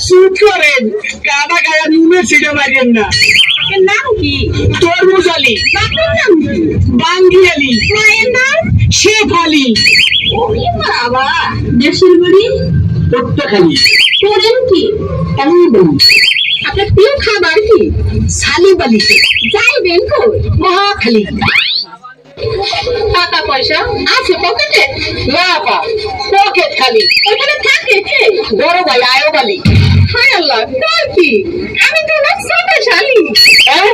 Shoot করেন কাদা গায়া নুনে ছিড়ে মারিয়েন না। আপনার নাম কি? তরমুজ আলী, বাপের নাম কি? বাঙ্গি আলী, মায়ের নাম? শেখ আলী। ওরে বাবা, দেশের বাড়ি? পট্টাখালী। করেন কি? আমি বলি আপনার প্রিয় খাবার কি? সালিম আলী, যাইবেন কই? মহাখালী। টাকা পয়সা আছে পকেটে? না পা পকেট খালি। ওখানে থাকে কে? বড় ভাই আয়ব আলী। হায় আল্লাহ, তোর কি? আমি তো না ছোটশালী। হ্যাঁ,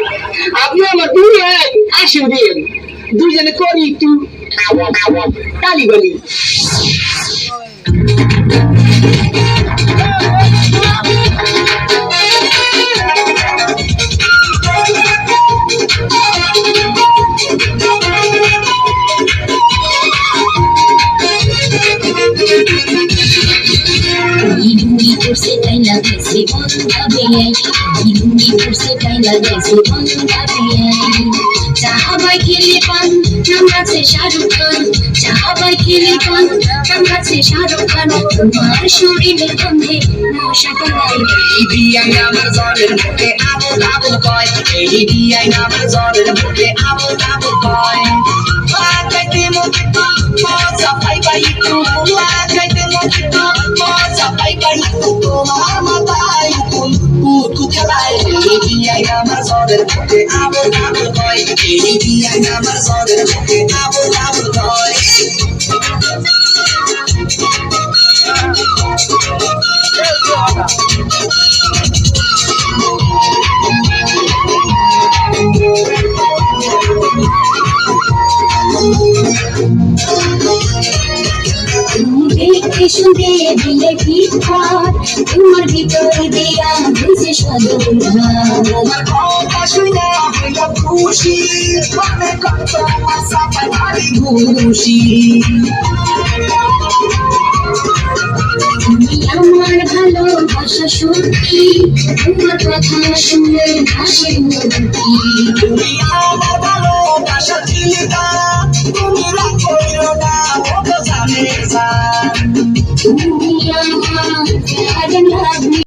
আপনি আমার দুই এক আসেন দিন, দুইজনে করি একটু তালি বলি। Ilungi kursi kaila gaisi banda beyai Ilungi kursi kaila gaisi banda beyai Sahabai kili pan namratse Shahrukh Khan Sahabai kili pan namratse Shahrukh Khan Mar shorire gandhe mosha palai এই বিয়াই আমার জলের মুখে আবল আবল কয় এই বিয়াই আমার জলের মুখে আবল আবল কয় লাগাইতে মুখে মজা পাইবা একটু লাগাইতে মুখে মজা পাইবা একটু তোমার মাথায় কুতু খেলায় এই বিয়াই আমার জলের মুখে আবল আবল কয় এই বিয়াই আমার জলের মুখে আবল আবল কয় দেখে শুনে দিলে ভিক্ষার তোমার ভিতর দিয়া হয়েছে সদর তোমার কথা শুনে হইলাম খুশি মনে কত আশা পাই ভারী খুশি তুমি আমার ভালোবাসা সত্যি তোমার কথা শুনে হাসি মুক্তি তুমি আমার ভালোবাসা চিলিকা তুমি রাগ করিও না ও তো জানে তুমি আমার